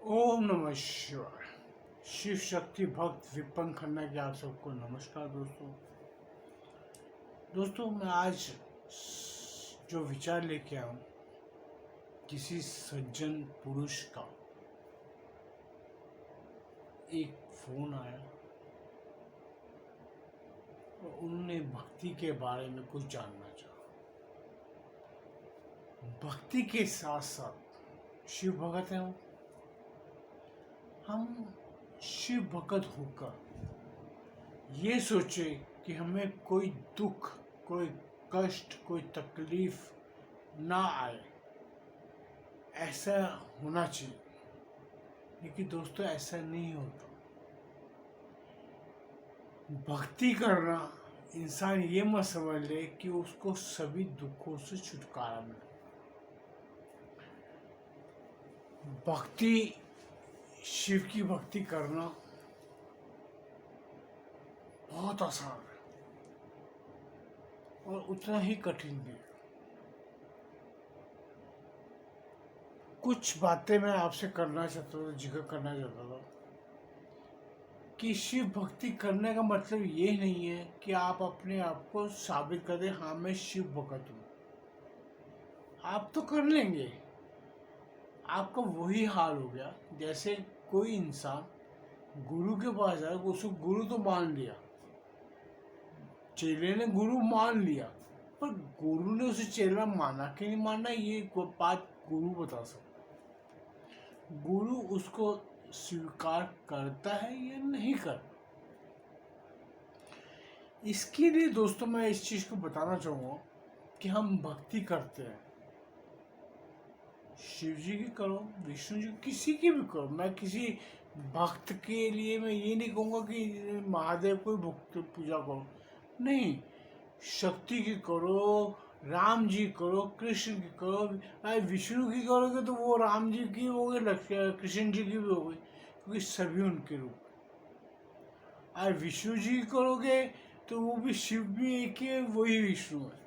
ओम नमः शिवाय। शिव शक्ति भक्त विपन खन्ना के आप सबको नमस्कार दोस्तों मैं आज जो विचार लेके आया हूँ किसी सज्जन पुरुष का एक फोन आया और उन्होंने भक्ति के बारे में कुछ जानना चाहा। भक्ति के साथ साथ शिव भगत हैं वो। हम शिव भगत होकर ये सोचे कि हमें कोई दुख, कोई कष्ट, कोई तकलीफ ना आए, ऐसा होना चाहिए। लेकिन दोस्तों ऐसा नहीं होता। भक्ति करना इंसान ये मत समझ ले कि उसको सभी दुखों से छुटकारा मिले। भक्ति, शिव की भक्ति करना बहुत आसान है और उतना ही कठिन भी है। कुछ बातें मैं आपसे करना चाहता हूँ, जिक्र करना चाहता था कि शिव भक्ति करने का मतलब ये नहीं है कि आप अपने आप को साबित कर दें, हाँ मैं शिव भक्त हूँ। आप तो कर लेंगे, आपका वही हाल हो गया जैसे कोई इंसान गुरु के पास जाए, उसको गुरु तो मान लिया, चेले ने गुरु मान लिया, पर गुरु ने उसे चेला माना कि नहीं माना ये बात गुरु बता सकता। गुरु उसको स्वीकार करता है या नहीं करता। इसके लिए दोस्तों मैं इस चीज को बताना चाहूंगा कि हम भक्ति करते हैं, शिव जी की करो, विष्णु जी किसी की भी करो। मैं किसी भक्त के लिए मैं ये नहीं कहूँगा कि महादेव को भक्त पूजा करो, नहीं, शक्ति की करो, राम जी करो, कृष्ण की करो। अरे विष्णु की करोगे तो वो राम जी की हो गई, कृष्ण जी की भी हो गई, क्योंकि सभी उनके रूप। अरे विष्णु जी की करोगे तो वो भी शिव भी एक ही है, वही विष्णु है।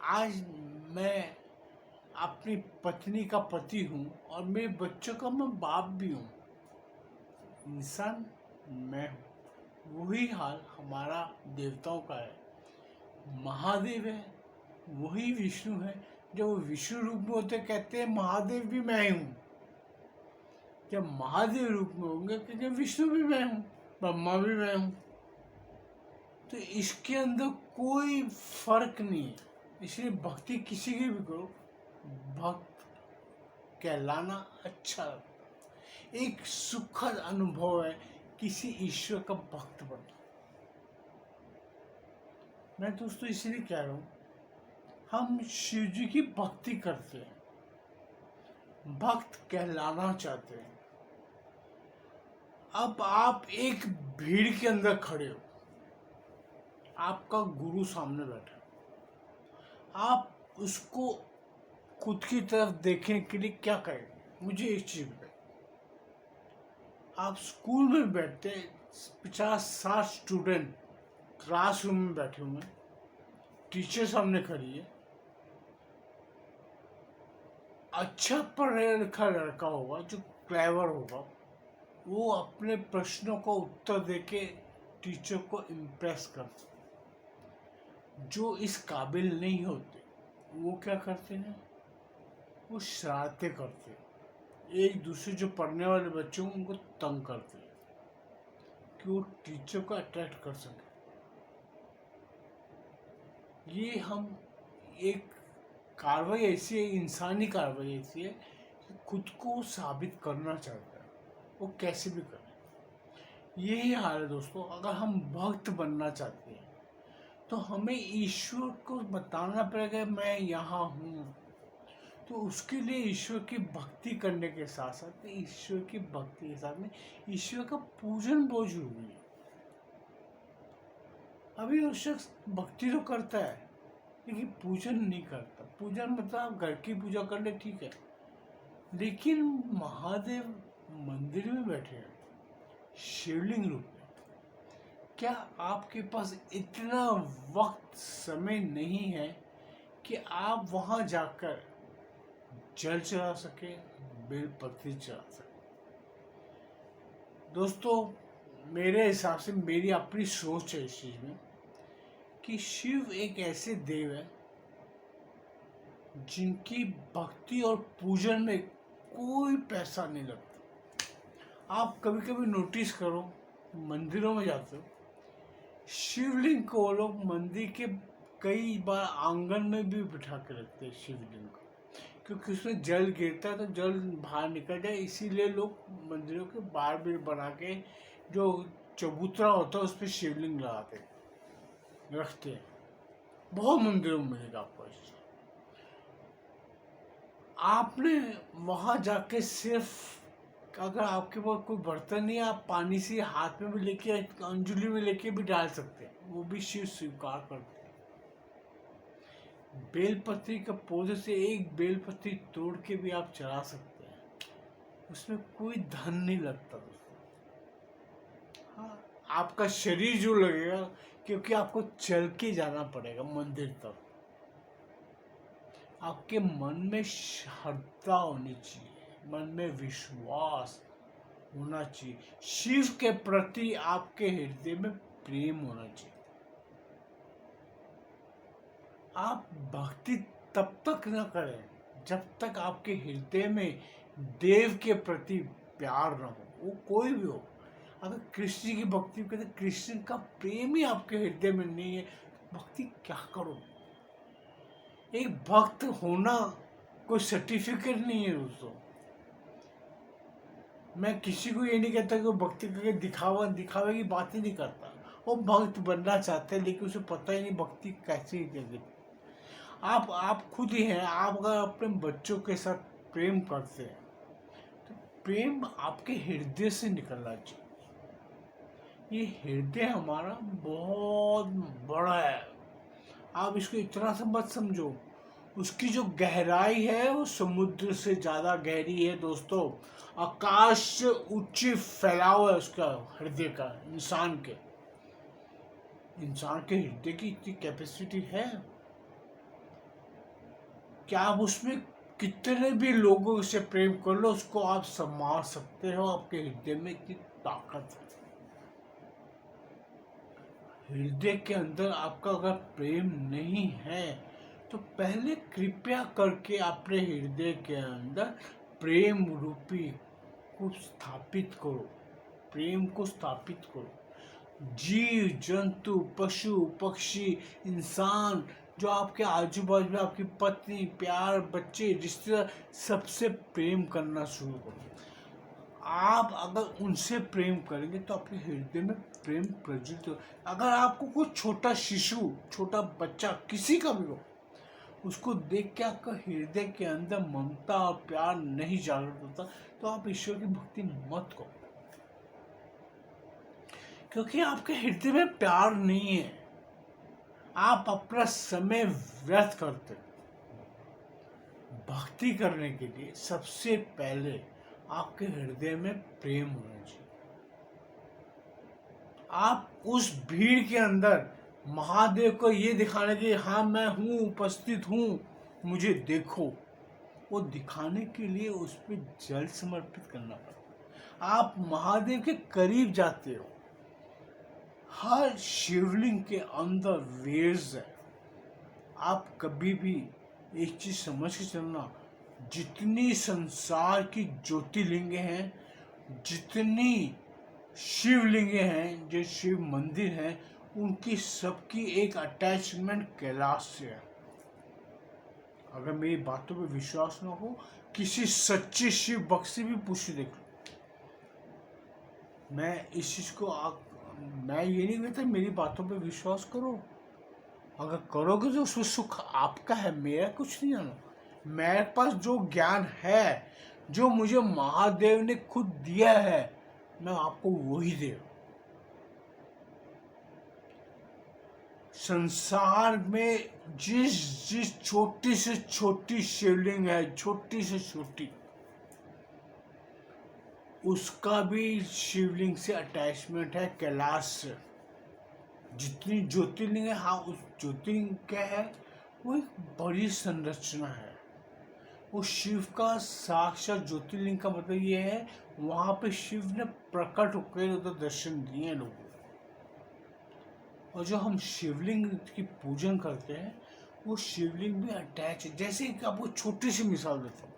आज मैं अपनी पत्नी का पति हूँ और मेरे बच्चों का मैं बाप भी हूँ, इंसान मैं हूँ। वही हाल हमारा देवताओं का है। महादेव है, वही विष्णु है। जब वो विष्णु रूप में होते कहते हैं महादेव भी मैं हूँ। जब महादेव रूप में होंगे क्योंकि विष्णु भी मैं हूँ, ब्रह्मा भी मैं हूँ। तो इसके अंदर कोई फर्क नहीं है। इसलिए भक्ति किसी की भी करो, भक्त कहलाना अच्छा लगता। एक सुखद अनुभव है किसी ईश्वर का भक्त बनना। मैं दोस्तों इसलिए कह रहा हूँ, हम शिव जी की भक्ति करते हैं, भक्त कहलाना चाहते हैं। अब आप एक भीड़ के अंदर खड़े हो, आपका गुरु सामने बैठा, आप उसको खुद की तरफ देखने के लिए क्या करें? मुझे एक चीज बताइए। आप स्कूल में बैठते, 50-60 स्टूडेंट क्लासरूम में बैठे हुए, टीचर सामने खड़ी है, अच्छा पढ़ा लिखा लड़का होगा जो क्लेवर होगा, वो अपने प्रश्नों का उत्तर देके टीचर को इम्प्रेस करते। जो इस काबिल नहीं होते वो क्या करते हैं? वो शरारतें करते हैं, एक दूसरे जो पढ़ने वाले बच्चों उनको तंग करते हैं कि वो टीचर को अट्रैक्ट कर सके। ये हम एक कार्रवाई ऐसी है, इंसानी कार्रवाई ऐसी है कि खुद को साबित करना चाहता है, वो कैसे भी करे। यही हाल है दोस्तों। अगर हम भक्त बनना चाहते हैं तो हमें ईश्वर को बताना पड़ेगा मैं यहाँ हूँ। तो उसके लिए ईश्वर की भक्ति करने के साथ साथ, ईश्वर की भक्ति के साथ में ईश्वर का पूजन बहुत जरूरी है। अभी वो शख्स भक्ति तो करता है लेकिन पूजन नहीं करता। पूजन मतलब आप घर की पूजा कर ले, ठीक है, लेकिन महादेव मंदिर में बैठे हैं, शिवलिंग रूप में, क्या आपके पास इतना वक्त, समय नहीं है कि आप वहां जाकर जल चढ़ा सके, बेलपत्री चढ़ा सके। दोस्तों, मेरे हिसाब से मेरी अपनी सोच है इस चीज में कि शिव एक ऐसे देव है जिनकी भक्ति और पूजन में कोई पैसा नहीं लगता। आप कभी कभी नोटिस करो, मंदिरों में जाते हो, शिवलिंग को वो लोग मंदिर के कई बार आंगन में भी बिठा के रखते हैं शिवलिंग को, क्योंकि उसमें जल गिरता है तो जल बाहर निकल जाए, इसीलिए लोग मंदिरों के बाहर भी बना के जो चबूतरा होता है उस पर शिवलिंग लगाते रखते हैं। बहुत मंदिरों में मिलेगा आपको। आपने वहां जाके सिर्फ, अगर आपके पास कोई बर्तन नहीं है, आप पानी से हाथ में भी लेके, अंजुली में लेके भी डाल सकते हैं, वो भी शिव स्वीकार करते हैं। बेलपत्री के पौधे से एक बेलपत्री तोड़ के भी आप चढ़ा सकते हैं, उसमें कोई धन नहीं लगता दोस्तों। हाँ, आपका शरीर जो लगेगा, क्योंकि आपको चल के जाना पड़ेगा मंदिर तक। आपके मन में श्रद्धा होनी चाहिए, मन में विश्वास होना चाहिए, शिव के प्रति आपके हृदय में प्रेम होना चाहिए। आप भक्ति तब तक न करें जब तक आपके हृदय में देव के प्रति प्यार न हो, वो कोई भी हो। अगर कृष्ण की भक्ति करते, कृष्ण का प्रेम ही आपके हृदय में नहीं है, भक्ति क्या करो। एक भक्त होना कोई सर्टिफिकेट नहीं है दोस्तों। मैं किसी को ये नहीं कहता कि वो भक्ति करके दिखावे की बात ही नहीं करता। वो भक्त बनना चाहते हैं, लेकिन उसे पता ही नहीं भक्ति कैसे ही। आप खुद ही हैं। आप अगर अपने बच्चों के साथ प्रेम करते हैं तो प्रेम आपके हृदय से निकलना चाहिए। ये हृदय हमारा बहुत बड़ा है, आप इसको इतना से मत समझो। उसकी जो गहराई है वो समुद्र से ज्यादा गहरी है दोस्तों। आकाश से ऊंची फैलाव है उसका हृदय का। इंसान के हृदय की इतनी कैपेसिटी है, क्या आप उसमें कितने भी लोगों से प्रेम कर लो, उसको आप संभाल सकते हो। आपके हृदय में इतनी ताकत है। हृदय के अंदर आपका अगर प्रेम नहीं है तो पहले कृपया करके अपने हृदय के अंदर प्रेम रूपी को स्थापित करो। प्रेम को स्थापित करो। जीव जंतु, पशु पक्षी, इंसान जो आपके आजू बाजू में, आपकी पत्नी, प्यार, बच्चे, रिश्तेदार, सबसे प्रेम करना शुरू करो। आप अगर उनसे प्रेम करेंगे तो आपके हृदय में प्रेम प्रज्वलित हो। अगर आपको कोई छोटा शिशु, छोटा बच्चा, किसी का भी हो, उसको देख के आपका हृदय के अंदर ममता और प्यार नहीं जागृत होता, तो आप ईश्वर की भक्ति मत करो, क्योंकि आपके हृदय में प्यार नहीं है। आप अपना समय व्यर्थ करते। भक्ति करने के लिए सबसे पहले आपके हृदय में प्रेम होना चाहिए। आप उस भीड़ के अंदर महादेव को ये दिखाने के, हाँ मैं हूँ, उपस्थित हूँ, मुझे देखो, वो दिखाने के लिए उस पर जल समर्पित करना पड़ता। आप महादेव के करीब जाते हो, हर शिवलिंग के अंदर वेर्स है। आप कभी भी एक चीज समझ के चलना, जितनी संसार की ज्योतिर्लिंगे हैं, जितनी शिवलिंगे हैं, जो शिव मंदिर हैं, उनकी सबकी एक अटैचमेंट कैलाश से है। अगर मेरी बातों पे विश्वास ना हो, किसी सच्चे शिव भक्त से भी पूछ देख लो। मैं इस चीज को मैं ये नहीं कहता मेरी बातों पे विश्वास करो। अगर करोगे तो उसमें सुख आपका है, मेरा कुछ नहीं आना। मेरे पास जो ज्ञान है, जो मुझे महादेव ने खुद दिया है, मैं आपको वही दे रहा हूं। संसार में जिस छोटी से छोटी शिवलिंग है, छोटी से छोटी, उसका भी शिवलिंग से अटैचमेंट है कैलाश से। जितनी ज्योतिर्लिंग है, हाँ, उस ज्योतिर्लिंग क्या है, वो एक बड़ी संरचना है। वो शिव का साक्षात ज्योतिर्लिंग का मतलब ये है, वहां पे शिव ने प्रकट होकर उधर दर्शन दिए लोगों को। और जो हम शिवलिंग की पूजन करते हैं, वो शिवलिंग भी अटैच है। जैसे कि आपको छोटी सी मिसाल देता हूँ,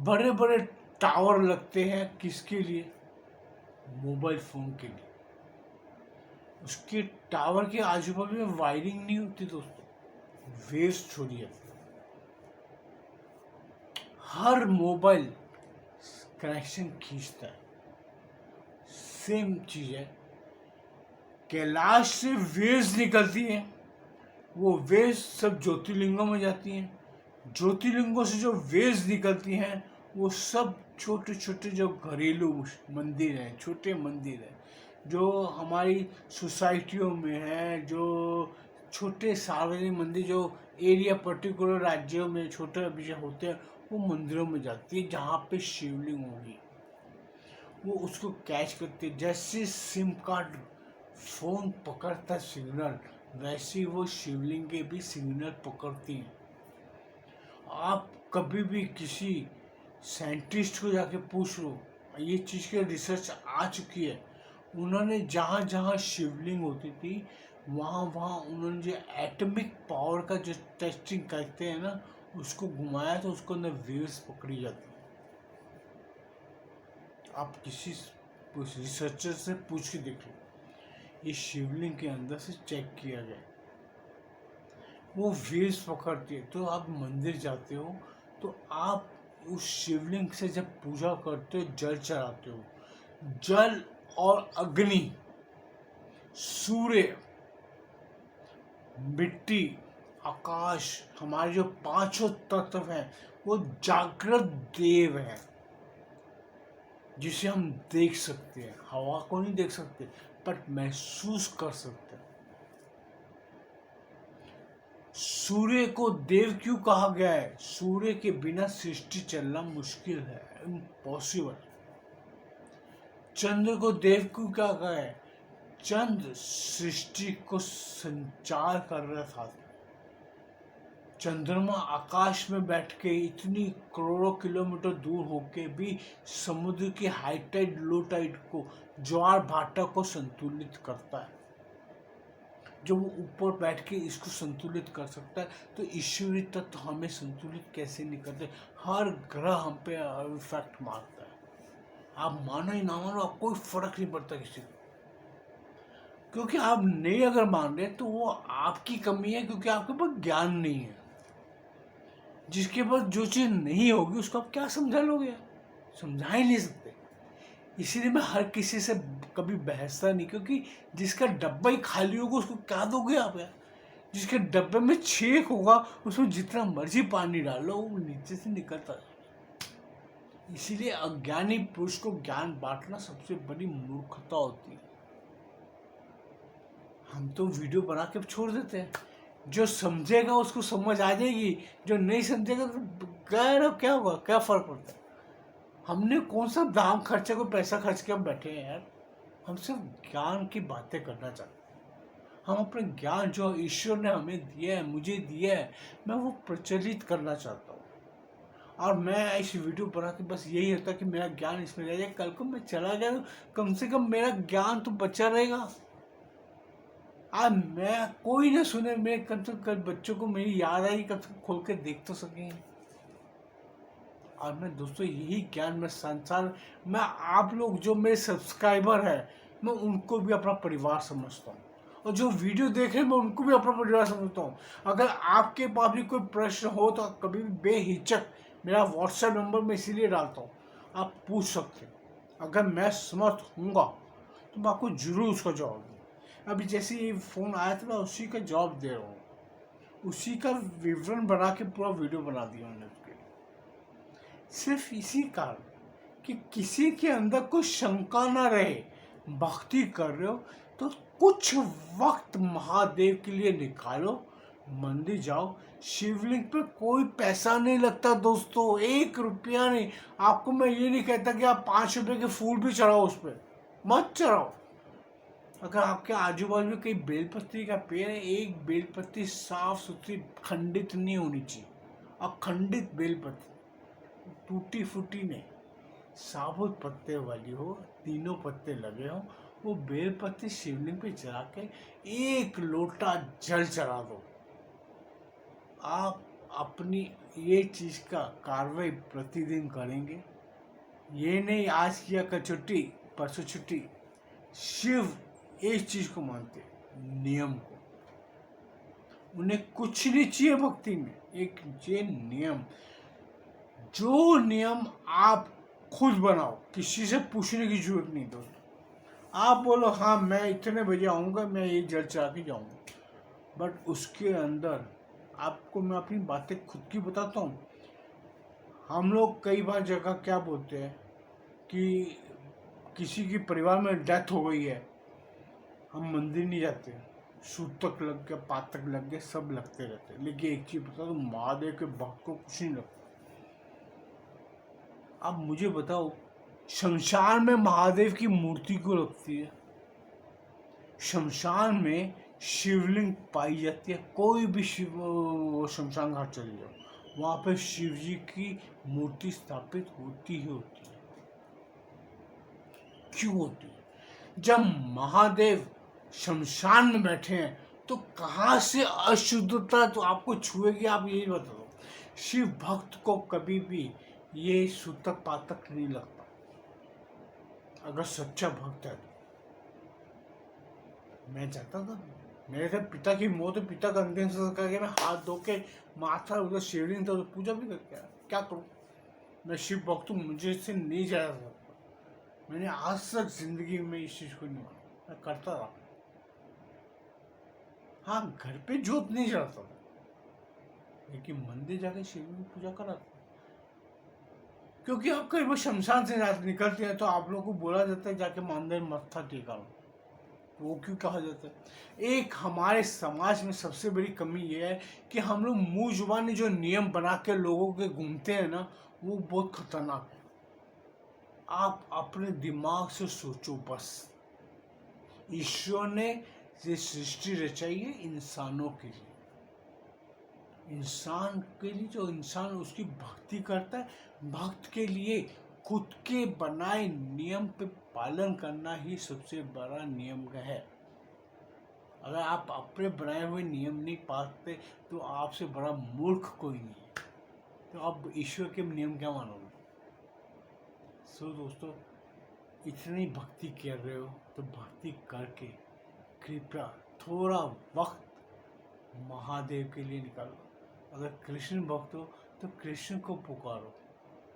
बड़े बड़े टावर लगते हैं किसके लिए? मोबाइल फोन के लिए। उसके टावर के आजू बाजू में वायरिंग नहीं होती दोस्तों, वेव्स छोड़िए। हर मोबाइल कनेक्शन खींचता है। सेम चीज है, कैलाश से वेव्स निकलती हैं, वो वेव्स सब ज्योतिर्लिंगों में जाती हैं। ज्योतिर्लिंगों से जो वेव्स निकलती हैं, वो सब छोटे छोटे जो घरेलू मंदिर हैं, छोटे मंदिर हैं, जो हमारी सोसाइटियों में हैं, जो छोटे सार्वजनिक मंदिर जो एरिया पर्टिकुलर राज्यों में छोटे विषय होते हैं, वो मंदिरों में जाती है जहाँ पे शिवलिंग होगी। वो उसको कैच करते हैं। जैसे सिम कार्ड फोन पकड़ता है सिग्नल, वैसे वो शिवलिंग के भी सिग्नल पकड़ती हैं। आप कभी भी किसी साइंटिस्ट को जाके पूछ लो, ये चीज़ की रिसर्च आ चुकी है। उन्होंने जहाँ जहाँ शिवलिंग होती थी, वहाँ वहाँ उन्होंने जो एटॉमिक पावर का जो टेस्टिंग करते हैं ना, उसको घुमाया तो उसको अंदर वेव्स पकड़ी जाती है। आप किसी रिसर्चर से पूछ के देख लो, ये शिवलिंग के अंदर से चेक किया गया, वो वेव्स पकड़ती है। तो आप मंदिर जाते हो तो आप उस शिवलिंग से जब पूजा करते हो, जल चढ़ाते हो, जल और अग्नि, सूर्य, मिट्टी, आकाश, हमारे जो पांचों तत्व हैं, वो जागृत देव है जिसे हम देख सकते हैं। हवा को नहीं देख सकते, बट महसूस कर सकते हैं। सूर्य को देव क्यों कहा गया है? सूर्य के बिना सृष्टि चलना मुश्किल है, इम्पॉसिबल। चंद्र को देव क्यों कहा गया है? चंद्र सृष्टि को संचार कर रहा था। चंद्रमा आकाश में बैठ के इतनी करोड़ों किलोमीटर दूर होके भी समुद्र की हाई टाइड लो टाइड को, ज्वार भाटा को संतुलित करता है। जो वो ऊपर बैठ के इसको संतुलित कर सकता है, तो ईश्वरीय तत्व हमें संतुलित कैसे नहीं करते? हर ग्रह हम पे इफेक्ट मारता है। आप मानो ही ना मानो, आप कोई फर्क नहीं पड़ता किसी को, क्योंकि आप नहीं अगर मान रहे तो वो आपकी कमी है, क्योंकि आपके पास ज्ञान नहीं है। जिसके पास जो चीज़ नहीं होगी उसको आप क्या समझा लोगे? समझा ही नहीं सकते। इसीलिए मैं हर किसी से कभी बहसता नहीं, क्योंकि जिसका डब्बा ही खाली होगा उसको क्या दोगे आप यार? जिसके डब्बे में छेक होगा उसमें जितना मर्जी पानी डालो वो नीचे से निकलता है। इसीलिए अज्ञानी पुरुष को ज्ञान बांटना सबसे बड़ी मूर्खता होती है। हम तो वीडियो बना के छोड़ देते हैं, जो समझेगा उसको समझ आ जाएगी, जो नहीं समझेगा तो गैर क्या होगा, क्या फर्क पड़ता है? हमने कौन सा दाम खर्चे को पैसा खर्च के हम बैठे हैं यार? हम सिर्फ ज्ञान की बातें करना चाहते हैं। हम अपने ज्ञान जो ईश्वर ने हमें दिया है, मुझे दिया है, मैं वो प्रचलित करना चाहता हूँ। और मैं इस वीडियो बना के बस यही होता कि मेरा ज्ञान इसमें रह जाए। कल को मैं चला गया तो कम से कम मेरा ज्ञान तो बचा रहेगा। आज मैं कोई ना सुने, मेरे कम से कम बच्चों को मेरी याद आई, कम से कम खोल के देख तो सकें। और मैं दोस्तों यही ज्ञान मैं संसार, मैं आप लोग जो मेरे सब्सक्राइबर है, मैं उनको भी अपना परिवार समझता हूँ, और जो वीडियो देख रहे हैं मैं उनको भी अपना परिवार समझता हूँ। अगर आपके पास भी कोई प्रश्न हो तो कभी भी बेहिचक, मेरा व्हाट्सएप नंबर मैं इसीलिए डालता हूँ, आप पूछ सकते हैं। अगर मैं समर्थ हूँगा तो मैं आपको जरूर उसका जवाब दूँ। अभी जैसे ये फ़ोन आया था मैं उसी का जवाब दे रहा हूँ, उसी का विवरण बना के पूरा वीडियो बना दिया मैंने उसके लिए, सिर्फ इसी कारण कि किसी के अंदर कोई शंका ना रहे। भक्ति कर रहे हो तो कुछ वक्त महादेव के लिए निकालो, मंदिर जाओ। शिवलिंग पे कोई पैसा नहीं लगता दोस्तों, 1 रुपया नहीं। आपको मैं ये नहीं कहता कि आप 5 रुपए के फूल भी चढ़ाओ उस पर, मत चढ़ाओ। अगर आपके आजू बाजू में कहीं बेलपत्री का पेड़ है, एक बेलपत्री साफ सुथरी खंडित नहीं होनी चाहिए, अखंडित बेलपत्र, टूटी फूटी नहीं, साबुत पत्ते वाली हो, तीनों पत्ते लगे हो, वो बेलपत्ती शिवलिंग पे चढ़ा के 1 लोटा जल चढ़ा दो। आप अपनी ये चीज का कार्रवाई प्रतिदिन करेंगे। ये नहीं आज किया कल छुट्टी परसों छुट्टी। शिव एक चीज को मानते, नियम को। उन्हें कुछ नहीं चाहिए भक्ति में, एक ये नियम, जो नियम आप खुद बनाओ, किसी से पूछने की जरूरत नहीं दोस्तों। आप बोलो हाँ मैं इतने बजे आऊँगा, मैं ये जल चढ़ा के जाऊँगा, बट उसके अंदर आपको मैं अपनी बातें खुद की बताता हूँ। हम लोग कई बार जगह क्या बोलते हैं कि किसी की परिवार में डेथ हो गई है, हम मंदिर नहीं जाते, सूतक लग गया, पातक लग गए, सब लगते रहते, लेकिन एक चीज बता दो, महादेव के भक्त को कुछ नहीं लगता। अब मुझे बताओ, शमशान में महादेव की मूर्ति क्यों लगती है? शमशान में शिवलिंग पाई जाती है। कोई भी शिव शमशान घाट चले जाओ, वहां पे शिव जी की मूर्ति स्थापित होती ही होती है। क्यों होती है? जब महादेव शमशान में बैठे हैं तो कहाँ से अशुद्धता तो आपको छुएगी? आप यही बता दो। शिव भक्त को कभी भी ये सूतक पातक नहीं लगता, अगर सच्चा भक्त है। मैं चाहता था मेरे से पिता की मौत है, पिता का अंतिम संस्कार करके मैं हाथ धो के माथा उधर शिवलिंग था, पूजा भी करके आया। क्या करूं? मैं शिव भक्त हूँ, मुझे इससे नहीं जा सकता। मैंने आज तक जिंदगी में इस चीज को नहीं माना, मैं करता रहा। हाँ, घर पे जोत नहीं जलाता था, लेकिन मंदिर जाके शिवलिंग पूजा करा था। क्योंकि आप कहीं वो शमशान से निकलते हैं तो आप लोगों को बोला जाता है जाके मंदिर मत्था टेका लो। वो क्यों कहा जाता है? एक हमारे समाज में सबसे बड़ी कमी ये है कि हम लोग मुंह जुबानी जो नियम बना के लोगों के घूमते हैं ना, वो बहुत खतरनाक है। आप अपने दिमाग से सोचो बस। ईश्वर ने ये सृष्टि रचाई है इंसानों के लिए, इंसान के लिए। जो इंसान उसकी भक्ति करता है, भक्त के लिए खुद के बनाए नियम पे पालन करना ही सबसे बड़ा नियम है। अगर आप अपने बनाए हुए नियम नहीं पालते तो आपसे बड़ा मूर्ख कोई नहीं है। तो आप ईश्वर के नियम क्या मानोगे? सो दोस्तों, इतनी भक्ति कर रहे हो तो भक्ति करके कृपया थोड़ा वक्त महादेव के लिए निकालो। अगर कृष्ण भक्त हो तो कृष्ण को पुकारो,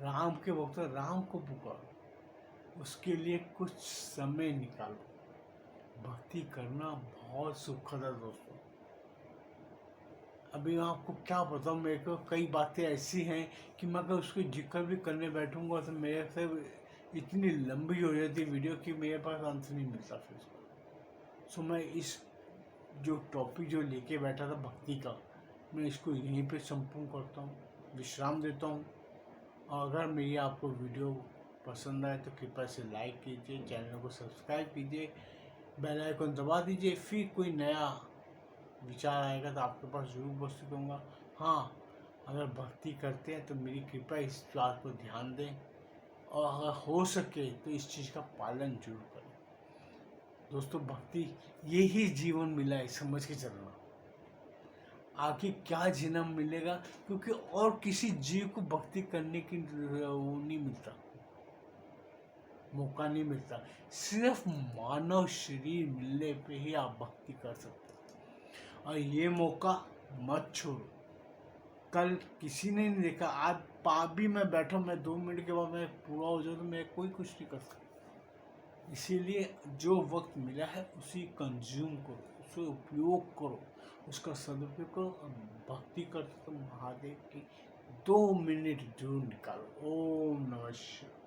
राम के भक्त हो राम को पुकारो, उसके लिए कुछ समय निकालो। भक्ति करना बहुत सुखद है दोस्तों। अभी मैं आपको क्या बताऊं, मेरे को कई बातें ऐसी हैं कि मैं अगर उसको जिक्र भी करने बैठूंगा तो मेरे से इतनी लंबी हो जाती वीडियो कि मेरे पास अंत नहीं मिलता फिर उसका। सो मैं इस जो टॉपिक जो लेके बैठा था भक्ति का, मैं इसको यहीं पे संपूर्ण करता हूँ, विश्राम देता हूँ। और अगर मेरी आपको वीडियो पसंद आए तो कृपया से लाइक कीजिए, चैनल को सब्सक्राइब कीजिए, बेल आइकन दबा दीजिए। फिर कोई नया विचार आएगा तो आपके पास जरूर उपस्थित होऊंगा। हाँ, अगर भक्ति करते हैं तो मेरी कृपया इस बात को ध्यान दें, और अगर हो सके तो इस चीज़ का पालन जरूर करें। दोस्तों, भक्ति यही जीवन मिला है, समझ के चलना। आगे क्या जन्म मिलेगा, क्योंकि और किसी जीव को भक्ति करने की वो नहीं मिलता, मौका नहीं मिलता। सिर्फ मानव शरीर मिलने पे ही आप भक्ति कर सकते हो, और ये मौका मत छोड़ो। कल किसी ने नहीं देखा, आज भी मैं बैठा, मैं 2 मिनट के बाद मैं पूरा हो जाऊँ तो मैं कोई कुछ नहीं कर सकता। इसीलिए जो वक्त मिला है उसी कंज्यूम करो, उसे उपयोग करो, उसका सदुपयोग करो, और भक्ति करते तो महादेव की 2 मिनट जरूर निकालो। ओम नमः शिवाय।